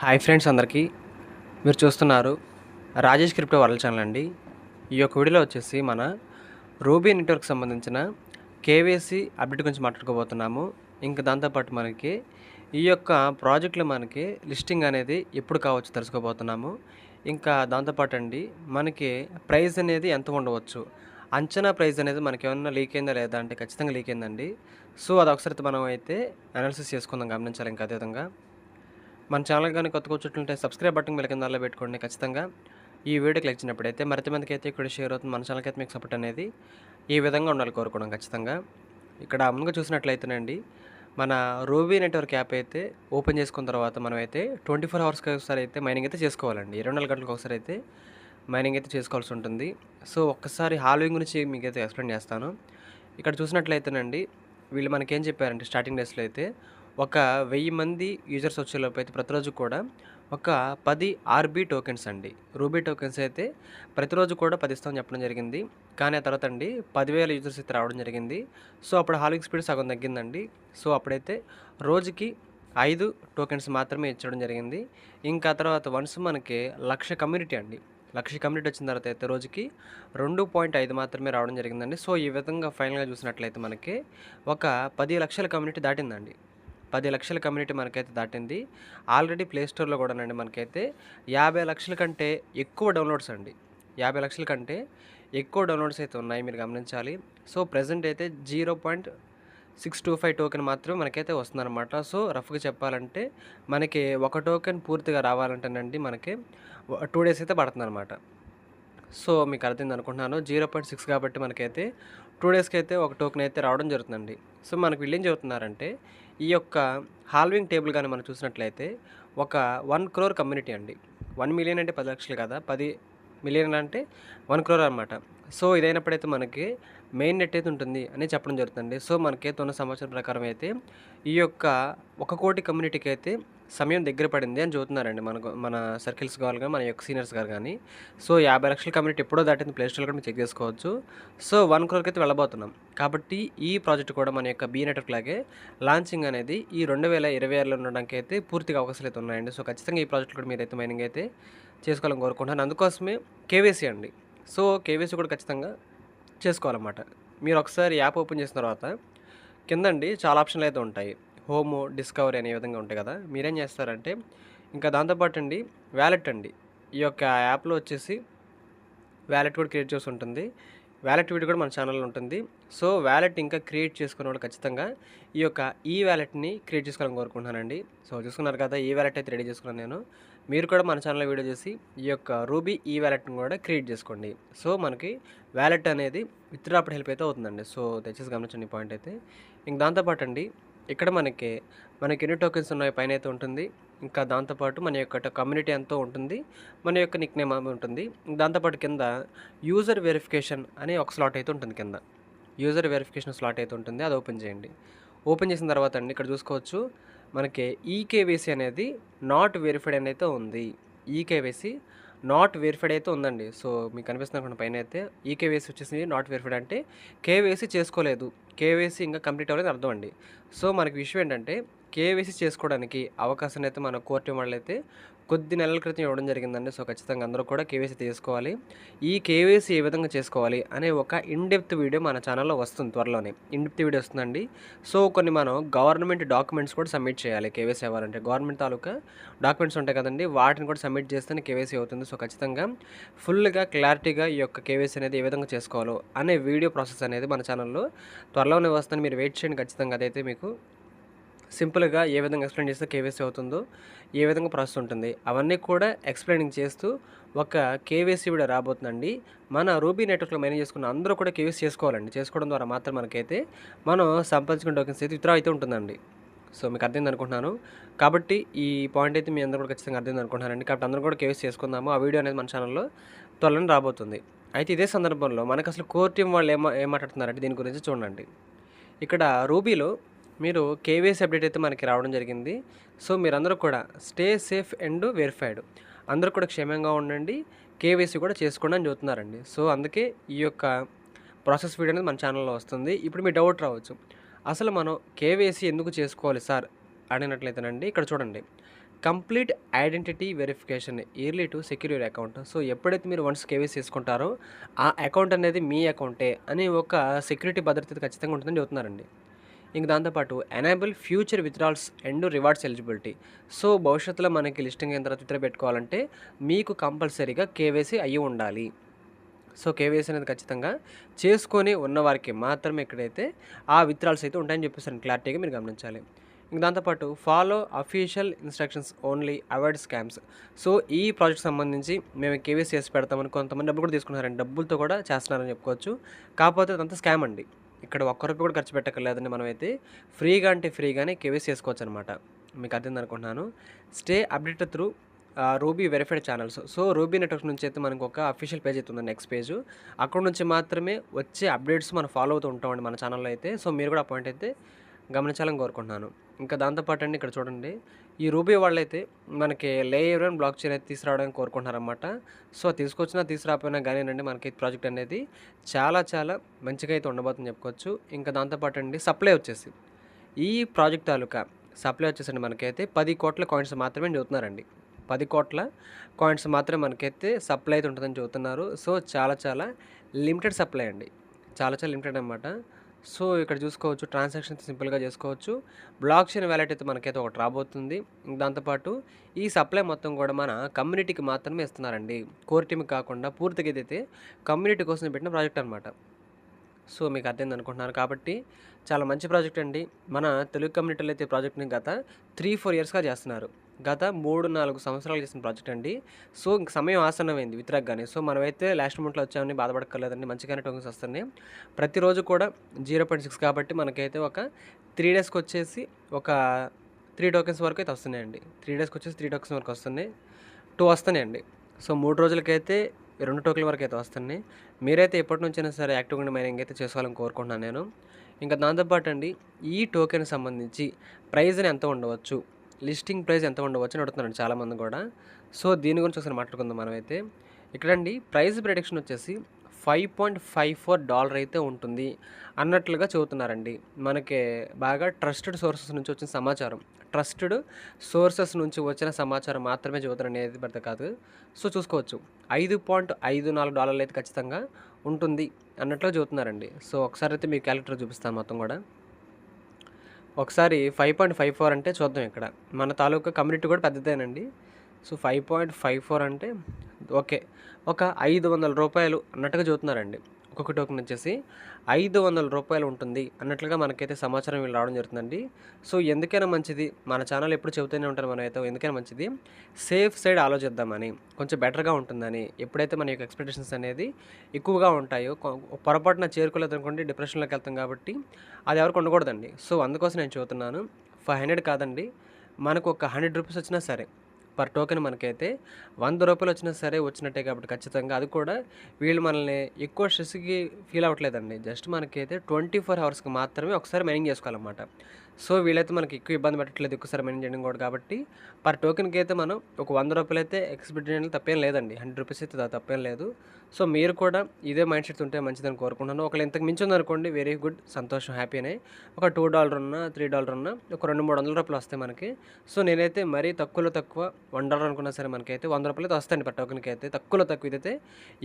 Hi friends అందరికీ. మీరు చూస్తున్నారు రాజేష్ క్రిప్టో వరల్డ్ ఛానల్ అండి. ఈ యొక్క వీడియోలో వచ్చేసి మన రూబీ నెట్వర్క్ సంబంధించిన కేవైసీ అప్డేట్ గురించి మాట్లాడుకోబోతున్నాము. ఇంకా దాంతోపాటు మనకి ఈ యొక్క ప్రాజెక్టులో మనకి లిస్టింగ్ అనేది ఎప్పుడు కావచ్చు తెలుసుకోబోతున్నాము. ఇంకా దాంతోపాటు అండి మనకి ప్రైస్ అనేది ఎంత ఉండవచ్చు, అంచనా ప్రైస్ అనేది మనకి ఏమన్నా లీక్ అయిందా లేదా అంటే ఖచ్చితంగా లీక్ అయిందండి. సో అది ఒకసారి మనం అయితే అనాలిసిస్ చేసుకుందాం, గమనించాలి. ఇంకా అదేవిధంగా మన ఛానల్ కానీ కొత్తగా వచ్చేట్లుంటే సబ్స్క్రైబ్ బటన్ బెల్ కింద పెట్టుకోండి. ఖచ్చితంగా ఈ వీడియోకి లైక్ ఇచ్చినప్పుడైతే మరింత మందికి అయితే ఇక్కడ షేర్ అవుతుంది. మన ఛానల్కి అయితే మీకు సపోర్ట్ అనేది ఈ విధంగా ఉండాలి కోరుకోవడం ఖచ్చితంగా. ఇక్కడ ముందుగా చూసినట్లయితేనండి మన రూబీ నెట్వర్క్ యాప్ అయితే ఓపెన్ చేసుకున్న తర్వాత మనమైతే 24 అవర్స్కి ఒకసారి అయితే మైనింగ్ అయితే చేసుకోవాలండి. 24 గంటలకు ఒకసారి అయితే మైనింగ్ అయితే చేసుకోవాల్సి ఉంటుంది. సో ఒక్కసారి హాల్వింగ్ గురించి మీకైతే ఎక్స్ప్లెయిన్ చేస్తాను. ఇక్కడ చూసినట్లయితేనండి వీళ్ళు మనకేం చెప్పారంటే స్టార్టింగ్ డేస్లో అయితే ఒక 1000 మంది యూజర్స్ వచ్చేలోపు అయితే ప్రతిరోజు కూడా ఒక 10 ఆర్బీ టోకెన్స్ అండి, రూబీ టోకెన్స్ అయితే ప్రతిరోజు కూడా 10 ఇస్తామని చెప్పడం జరిగింది. కానీ ఆ తర్వాత అండి 10,000 యూజర్స్ అయితే రావడం జరిగింది. సో అప్పుడు హాలింగ్ స్పీడ్ సగం తగ్గిందండి. సో అప్పుడైతే రోజుకి 5 టోకెన్స్ మాత్రమే ఇచ్చడం జరిగింది. ఇంకా తర్వాత వన్స్ మనకి 1,00,000 కమ్యూనిటీ అండి, 1,00,000 కమ్యూనిటీ వచ్చిన తర్వాత అయితే రోజుకి 2.5 మాత్రమే రావడం జరిగిందండి. సో ఈ విధంగా ఫైనల్గా చూసినట్లయితే మనకి ఒక 10 లక్షల కమ్యూనిటీ దాటిందండి. 10 లక్షల కమ్యూనిటీ మనకైతే దాటింది. ఆల్రెడీ ప్లే స్టోర్లో కూడానండి మనకైతే 50 లక్షల కంటే ఎక్కువ డౌన్లోడ్స్ అండి, 50 లక్షల కంటే ఎక్కువ డౌన్లోడ్స్ అయితే ఉన్నాయి, మీరు గమనించాలి. సో ప్రజెంట్ అయితే 0.625 టోకెన్ మాత్రమే మనకైతే వస్తుందన్నమాట. సో రఫ్గా చెప్పాలంటే మనకి ఒక టోకెన్ పూర్తిగా రావాలంటేనండి మనకి 2 డేస్ అయితే పడుతుందన్నమాట. సో మీకు అర్థమైంది అనుకుంటున్నాను. 0.6 కాబట్టి మనకైతే 2 డేస్కి అయితే ఒక టోకెన్ అయితే రావడం జరుగుతుందండి. సో మనకు వీళ్ళు ఏం చెబుతున్నారంటే ఈ యొక్క హాల్వింగ్ టేబుల్ కానీ మనం చూసినట్లయితే ఒక 1 crore కమ్యూనిటీ అండి. 1 మిలియన్ అంటే 10 లక్షలు కదా, 10 మిలియన్ అంటే 1 crore అనమాట. సో ఇదైనప్పుడైతే మనకి మెయిన్ నెట్ అయితే ఉంటుంది అని చెప్పడం జరుగుతుంది. సో మనకైతే ఉన్న సమాచారం ప్రకారం అయితే ఈ యొక్క 1 కోటి కమ్యూనిటీకి అయితే సమయం దగ్గర పడింది అని చెబుతున్నారండి. మన సర్కిల్స్ గారు కానీ మన యొక్క సీనియర్స్ గారు కానీ. సో 50 లక్షల కమ్యూనిటీ ఎప్పుడో దాటింది, ప్లే స్టోర్లో కూడా మీరు చెక్ చేసుకోవచ్చు. సో 1 crore అయితే వెళ్ళబోతున్నాం కాబట్టి ఈ ప్రాజెక్ట్ కూడా మన యొక్క బీ నెట్వర్క్ లాగే లాంచింగ్ అనేది ఈ 2026లో ఉండడానికి అయితే పూర్తిగా అవకాశాలు అయితే ఉన్నాయండి. సో ఖచ్చితంగా ఈ ప్రాజెక్ట్ కూడా మీరైతే మైనింగ్ అయితే చేసుకోవాలని కోరుకుంటున్నాను. అందుకోసమే కేవైసీ అండి. సో కేవైసీ కూడా ఖచ్చితంగా చేసుకోవాలన్నమాట. మీరు ఒకసారి యాప్ ఓపెన్ చేసిన తర్వాత కిందండి చాలా ఆప్షన్లు అయితే ఉంటాయి. హోము, డిస్కవరీ అనే విధంగా ఉంటాయి కదా. మీరేం చేస్తారంటే ఇంకా దాంతోపాటు అండి వ్యాలెట్ అండి, ఈ యొక్క యాప్లో వచ్చేసి వ్యాలెట్ కూడా క్రియేట్ చేసి ఉంటుంది. వ్యాలెట్ వీడియో కూడా మన ఛానల్లో ఉంటుంది. సో వ్యాలెట్ ఇంకా క్రియేట్ చేసుకునే వాళ్ళు ఖచ్చితంగా ఈ యొక్క ఈ వ్యాలెట్ని క్రియేట్ చేసుకోవాలని కోరుకుంటున్నానండి. సో చూసుకున్నారు కదా, ఈ వ్యాలెట్ అయితే రెడీ చేసుకున్నాను నేను. మీరు కూడా మన ఛానల్లో వీడియో చేసి ఈ యొక్క రూబీ ఈ వ్యాలెట్ని కూడా క్రియేట్ చేసుకోండి. సో మనకి వ్యాలెట్ అనేది విత్డ్రా అప్పుడు హెల్ప్ అయితే అవుతుందండి. సో దయచేసి గమనించండి ఈ పాయింట్ అయితే. ఇంక దాంతోపాటు అండి ఇక్కడ మనకి ఎన్ని టోకెన్స్ ఉన్నాయో పైన అయితే ఉంటుంది. ఇంకా దాంతోపాటు మన యొక్క కమ్యూనిటీ ఎంతో ఉంటుంది, మన యొక్క నిక్ నేమ్ ఉంటుంది. దాంతోపాటు కింద యూజర్ వెరిఫికేషన్ అనే ఒక స్లాట్ అయితే ఉంటుంది. కింద యూజర్ వెరిఫికేషన్ స్లాట్ అయితే ఉంటుంది, అది ఓపెన్ చేయండి. ఓపెన్ చేసిన తర్వాత అండి ఇక్కడ చూసుకోవచ్చు మనకి ఈకేవైసీ అనేది నాట్ వెరిఫైడ్ అని అయితే ఉంది. ఈకేవైసీ నాట్ వెరిఫైడ్ అయితే ఉందండి. సో మీకు కనిపిస్తుంది అనుకోండి పైన అయితే ఈకేవైసీ వచ్చేసి నాట్ వెరిఫైడ్ అంటే కేవైసీ చేసుకోలేదు, కేవైసీ ఇంకా కంప్లీట్ అవ్వలేదు అర్థం అండి. సో మనకి విషయం ఏంటంటే కేవైసీ చేసుకోవడానికి అవకాశాన్ని అయితే మన కోర్టు వాళ్ళైతే కొద్ది నెలల క్రితం ఇవ్వడం జరిగిందండి. సో ఖచ్చితంగా అందరూ కూడా కేవైసీ చేసుకోవాలి. ఈ కేవైసీ ఏ విధంగా చేసుకోవాలి అనే ఒక ఇన్డెప్త్ వీడియో మన ఛానల్లో వస్తుంది, త్వరలోనే ఇన్డెప్త్ వీడియో వస్తుందండి. సో కొన్ని మనం గవర్నమెంట్ డాక్యుమెంట్స్ కూడా సబ్మిట్ చేయాలి కేవైసీ అవ్వాలంటే. గవర్నమెంట్ తాలూకా డాక్యుమెంట్స్ ఉంటాయి కదండి, వాటిని కూడా సబ్మిట్ చేస్తేనే కేవైసీ అవుతుంది. సో ఖచ్చితంగా ఫుల్గా క్లారిటీగా ఈ యొక్క కేవైసీ అనేది ఏ విధంగా చేసుకోవాలో అనే వీడియో ప్రాసెస్ అనేది మన ఛానల్లో త్వరలోనే వస్తుంది. మీరు వెయిట్ చేయండి ఖచ్చితంగా. అదైతే మీకు సింపుల్గా ఏ విధంగా ఎక్స్ప్లెయిన్ చేస్తే కేవైసీ అవుతుందో, ఏ విధంగా ప్రాసెస్ ఉంటుంది అవన్నీ కూడా ఎక్స్ప్లెయినింగ్ చేస్తూ ఒక కేవైసీ కూడా రాబోతుందండి. మన రూబీ నెట్వర్క్లో మైనింగ్ చేసుకున్న అందరూ కూడా కేవైసీ చేసుకోవాలండి. చేసుకోవడం ద్వారా మాత్రం మనకైతే మనం సంపాదించుకున్న టోకెన్స్ అయితే విత్డ్రా అయితే ఉంటుందండి. సో మీకు అర్థమైంది అనుకుంటున్నాను. కాబట్టి ఈ పాయింట్ అయితే మీ అందరూ కూడా ఖచ్చితంగా అర్థమైంది అనుకుంటున్నానండి. కాబట్టి అందరూ కూడా కేవైసీ చేసుకుందాము. ఆ వీడియో అనేది మన ఛానల్లో త్వరలో రాబోతుంది. అయితే ఇదే సందర్భంలో మనకు అసలు కోర్ టీం వాళ్ళు ఏం మాట్లాడుతున్నారంటే దీని గురించి చూడండి. ఇక్కడ రూబీలో మీరు కేవైసీ అప్డేట్ అయితే మనకి రావడం జరిగింది. సో మీరందరూ కూడా స్టే సేఫ్ అండ్ వెరిఫైడ్, అందరూ కూడా క్షేమంగా ఉండండి, కేవైసీ కూడా చేసుకోండి అని చెబుతున్నారండి. సో అందుకే ఈ యొక్క ప్రాసెస్ వీడియో అనేది మన ఛానల్లో వస్తుంది. ఇప్పుడు మీ డౌట్ రావచ్చు, అసలు మనం కేవైసీ ఎందుకు చేసుకోవాలి సార్ అడిగినట్లయితేనండి ఇక్కడ చూడండి. Complete identity verification yearly to secure your account. So ఎప్పుడైతే మీరు వన్స్ కేవైసీ చేసుకుంటారో ఆ అకౌంట్ అనేది మీ అకౌంటే అని ఒక సెక్యూరిటీ భద్రత ఖచ్చితంగా ఉంటుందని చెబుతున్నారండి. ఇంక దాంతోపాటు enable future withdrawals and rewards eligibility. So భవిష్యత్తులో మనకి లిస్టింగ్ అయిన తర్వాత విత్డ్రా పెట్టుకోవాలంటే మీకు కంపల్సరీగా కేవైసీ అయ్యి ఉండాలి. సో కేవైసీ అనేది ఖచ్చితంగా చేసుకొని ఉన్నవారికి మాత్రమే ఎక్కడైతే ఆ విత్డ్రాల్స్ అయితే ఉంటాయని చెప్పేసి క్లారిటీగా మీరు గమనించాలి. ఇంక దాంతోపాటు follow official instructions only avoid scams. So ఈ ప్రాజెక్ట్ సంబంధించి మేము కేవైసీ చేసి పెడతామని కొంతమంది డబ్బులు కూడా తీసుకుంటున్నారండి. డబ్బులతో కూడా చేస్తున్నారని చెప్పుకోవచ్చు. కాకపోతే అదంతా స్కామ్ అండి. ఇక్కడ ఒక్క రూపాయి కూడా ఖర్చు పెట్టక్కర్లేదండి. మనమైతే ఫ్రీగా అంటే ఫ్రీగానే కేవైసీ చేసుకోవచ్చు అనమాట. మీకు అర్థం అనుకుంటున్నాను. Stay updated through ruby verified channels. So ruby network నుంచి అయితే మనకు ఒక అఫీషియల్ పేజ్ అయితే ఉంది, నెక్స్ట్ పేజ్. అక్కడ నుంచి మాత్రమే వచ్చే అప్డేట్స్ మనం ఫాలో అవుతూ ఉంటామండి మన ఛానల్లో అయితే. సో మీరు కూడా ఆ పాయింట్ అయితే గమనించాలని కోరుకుంటున్నాను. ఇంకా దాంతోపాటు అండి ఇక్కడ చూడండి, ఈ రూబీ వాళ్ళైతే మనకి లేయర్ అండ్ బ్లాక్ చైన్ అయితే తీసుకురావడానికి కోరుకుంటున్నారన్నమాట. సో తీసుకొచ్చినా తీసుకురాకపోయినా కానీనండి మనకి ప్రాజెక్ట్ అనేది చాలా చాలా మంచిగా అయితే ఉండబోతుందని చెప్పుకోవచ్చు. ఇంకా దాంతోపాటు అండి సప్లై వచ్చేసి ఈ ప్రాజెక్ట్ తాలూకా సప్లై వచ్చేసండి మనకైతే 10 కోట్ల కాయిన్స్ మాత్రమే చెబుతున్నారండి. 10 కోట్ల కాయిన్స్ మాత్రమే మనకైతే సప్లై అయితే ఉంటుందని చెబుతున్నారు. సో చాలా చాలా లిమిటెడ్ సప్లై అండి. చాలా చాలా లిమిటెడ్ అనమాట. సో ఇక్కడ చూసుకోవచ్చు, ట్రాన్సాక్షన్ సింపుల్గా చేసుకోవచ్చు. బ్లాక్ చైన్ వ్యాలెట్ అయితే మనకైతే ఒకటి రాబోతుంది. దాంతోపాటు ఈ సప్లై మొత్తం కూడా మన కమ్యూనిటీకి మాత్రమే ఇస్తున్నారండి. కోర్ టీమ్కి కాకుండా పూర్తిగా ఇదైతే కమ్యూనిటీ కోసం పెట్టిన ప్రాజెక్ట్ అనమాట. సో మీకు అర్థమైంది అనుకుంటున్నాను. కాబట్టి చాలా మంచి ప్రాజెక్ట్ అండి. మన తెలుగు కమ్యూనిటీలో అయితే ప్రాజెక్ట్ని గత 3-4 ఇయర్స్గా చేస్తున్నారు. గత 3-4 సంవత్సరాలు చేసిన ప్రాజెక్ట్ అండి. సో ఇంక సమయం ఆసన్నమైంది విత్డ్రాగానే. సో మనమైతే లాస్ట్ మూమెంట్లో వచ్చామని బాధపడక్కర్లేదండి. మంచిగానే టోకెన్స్ వస్తున్నాయి. ప్రతిరోజు కూడా 0.6 కాబట్టి మనకైతే ఒక 3 డేస్కి వచ్చేసి ఒక 3 టోకెన్స్ వరకు అయితే వస్తున్నాయండి. 3 డేస్కి వచ్చేసి 3 టోకెన్స్ వరకు వస్తున్నాయి. 2 వస్తున్నాయండి. సో 3 రోజులకైతే 2 టోకెన్ల వరకు అయితే వస్తున్నాయి. మీరైతే ఎప్పటి నుంచైనా సరే యాక్టివ్గా మైనింగ్ అయితే చేసుకోవాలని కోరుకుంటున్నాను నేను. ఇంకా దాంతోపాటు అండి ఈ టోకెన్ సంబంధించి ప్రైజ్ని ఎంత ఉండవచ్చు, లిస్టింగ్ ప్రైస్ ఎంత ఉండవచ్చు అని అడుగుతున్నారండి చాలామంది కూడా. సో దీని గురించి ఒకసారి మాట్లాడుకుందాం మనమైతే. ఇక్కడండి ప్రైస్ ప్రిడిక్షన్ వచ్చేసి $5.54 అయితే ఉంటుంది అన్నట్లుగా చెబుతున్నారండి. మనకి బాగా ట్రస్టెడ్ సోర్సెస్ నుంచి వచ్చిన సమాచారం, ట్రస్టెడ్ సోర్సెస్ నుంచి వచ్చిన సమాచారం మాత్రమే చెబుతారండి, ఏది పడితే కాదు. సో చూసుకోవచ్చు, $5.54 అయితే ఖచ్చితంగా ఉంటుంది అన్నట్లుగా చెబుతున్నారండి. సో ఒకసారి అయితే మీకు క్యాలిక్యులేటర్ చూపిస్తాను మొత్తం కూడా. ఒకసారి 5.54 అంటే చూద్దాం. ఇక్కడ మన తాలూకా కమ్యూనిటీ కూడా పెద్దదేనండి. సో 5.54 అంటే ఓకే, ఒక $500 అన్నట్టుగా చెబుతున్నారండి. ఒక్కొక్క టోకెన్ వచ్చేసి $500 ఉంటుంది అన్నట్లుగా మనకైతే సమాచారం వీళ్ళు రావడం జరుగుతుందండి. సో ఎందుకైనా మంచిది, మన ఛానల్ ఎప్పుడు చెబుతూనే ఉంటాను మనమైతే, ఎందుకైనా మంచిది సేఫ్ సైడ్ ఆలోచిద్దామని, కొంచెం బెటర్గా ఉంటుందని. ఎప్పుడైతే మన యొక్క ఎక్స్పెక్టేషన్స్ అనేది ఎక్కువగా ఉంటాయో, పొరపాటున చేరుకోలేదు అనుకోండి డిప్రెషన్లోకి వెళ్తాం. కాబట్టి అది ఎవరికి ఉండకూడదండి. సో అందుకోసం నేను చెబుతున్నాను, 500 కాదండి, మనకు ఒక 100 రూపీస్ వచ్చినా సరే పర్ టోకెన్ మనకైతే $100 వచ్చినా సరే వచ్చినట్టే. కాబట్టి ఖచ్చితంగా అది కూడా వీళ్ళు మనల్ని ఎక్కువ స్ట్రెస్కి ఫీల్ అవ్వట్లేదండి. జస్ట్ మనకైతే 24 అవర్స్కి మాత్రమే ఒకసారి మైనింగ్ చేసుకోవాలన్నమాట. సో వీళ్ళైతే మనకి ఎక్కువ ఇబ్బంది పెట్టట్లేదు ఎక్కువసారి మైనింగ్ చేయడం కూడా. కాబట్టి పర్ టోకెన్కి అయితే మనం ఒక $100 అయితే ఎక్స్పెక్ట్ చేయడం తప్పేం లేదండి. 100 రూపీస్ అయితే తప్పేం లేదు. సో మీరు కూడా ఇదే మైండ్ సెట్ ఉంటే మంచిదని కోరుకుంటున్నాను. ఒకవేళ ఇంతకు మించి ఉందనుకోండి, వెరీ గుడ్, సంతోషం, హ్యాపీనే. ఒక $2 ఉన్నా, $3 ఉన్నా ఒక $200-300 వస్తాయి మనకి. సో నేనైతే మరీ తక్కువలో తక్కువ $1 అనుకున్నా సరే మనకైతే $100 అయితే వస్తాయండి పర్ టోకెన్కి అయితే. తక్కువలో తక్కువ ఇదైతే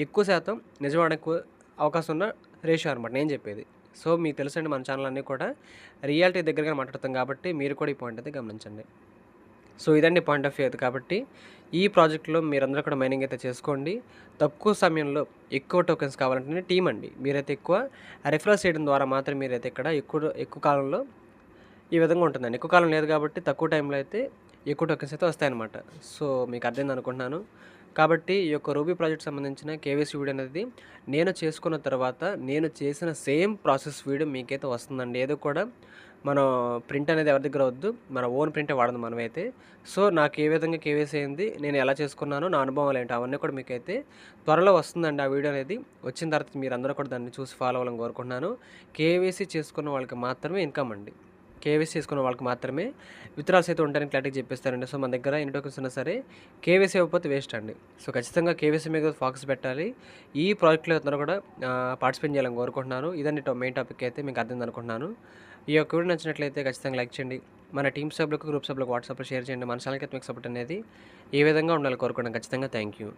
ఎక్కువ శాతం నిజమానికి అవకాశం ఉన్న రేషియో అనమాట నేను చెప్పేది. సో మీకు తెలుసండి, మన ఛానల్ అన్నీ కూడా రియాలిటీ దగ్గరగా మాట్లాడతాం. కాబట్టి మీరు కూడా ఈ పాయింట్ అయితే గమనించండి. సో ఇదండి పాయింట్ ఆఫ్ వ్యూ అయితే. కాబట్టి ఈ ప్రాజెక్ట్లో మీరందరూ కూడా మైనింగ్ అయితే చేసుకోండి. తక్కువ సమయంలో ఎక్కువ టోకెన్స్ కావాలంటే టీమ్ అండి, మీరైతే ఎక్కువ రెఫరల్ చేయడం ద్వారా మాత్రం మీరైతే ఇక్కడ ఎక్కువ కాలంలో ఈ విధంగా ఉంటుందండి. ఎక్కువ కాలం లేదు కాబట్టి తక్కువ టైంలో అయితే ఎక్కువ టోకెన్స్ అయితే వస్తాయన్నమాట. సో మీకు అర్థమైంది అనుకుంటున్నాను. కాబట్టి ఈ యొక్క రూబీ ప్రాజెక్ట్ సంబంధించిన కేవైసీ వీడియో అనేది నేను చేసుకున్న తర్వాత నేను చేసిన సేమ్ ప్రాసెస్ వీడియో మీకైతే వస్తుందండి. ఏదో కూడా మనం ప్రింట్ అనేది ఎవరి దగ్గర వద్దు, మన ఓన్ ప్రింటే వాడదు మనమైతే. సో నాకు ఏ విధంగా కేవైసీ అయింది, నేను ఎలా చేసుకున్నానో, నా అనుభవాలు ఏంటి, అవన్నీ కూడా మీకైతే త్వరలో వస్తుందండి. ఆ వీడియో అనేది వచ్చిన తర్వాత మీరు అందరూ కూడా దాన్ని చూసి ఫాలో అవ్వాలని కోరుకుంటున్నాను. కేవైసీ చేసుకున్న వాళ్ళకి మాత్రమే ఇన్కమ్ అండి. కేవైసీ చేసుకున్న వాళ్ళకి మాత్రమే విత్డ్రాల్స్ అయితే ఉంటాయని క్లారిటీగా చెప్పేస్తారండి. సో మన దగ్గర ఎన్ని టోకెన్స్ ఉన్నా సరే కేవైసీ ఇవ్వకపోతే వేస్ట్ అండి. సో ఖచ్చితంగా కేవైసీ మీద ఫోకస్ పెట్టాలి. ఈ ప్రాజెక్ట్లో అందరూ కూడా పార్టిసిపేట్ చేయాలని కోరుకుంటున్నాను. ఇదండి మెయిన్ టాపిక్ అయితే మీకు అర్థం అనుకుంటున్నాను. ఈ యొక్క వీడియో నచ్చినట్లయితే ఖచ్చితంగా లైక్ చేయండి. మన టీమ్ సభ్యులకు, గ్రూప్ సభ్యులకు వాట్సాప్‌లో షేర్ చేయండి. మన ఛానెల్‌కి అయితే మీకు సపోర్ట్ అనేది ఏ విధంగా ఉండాలో కోరుకుంటున్నాను. ఖచ్చితంగా థ్యాంక్ యూ.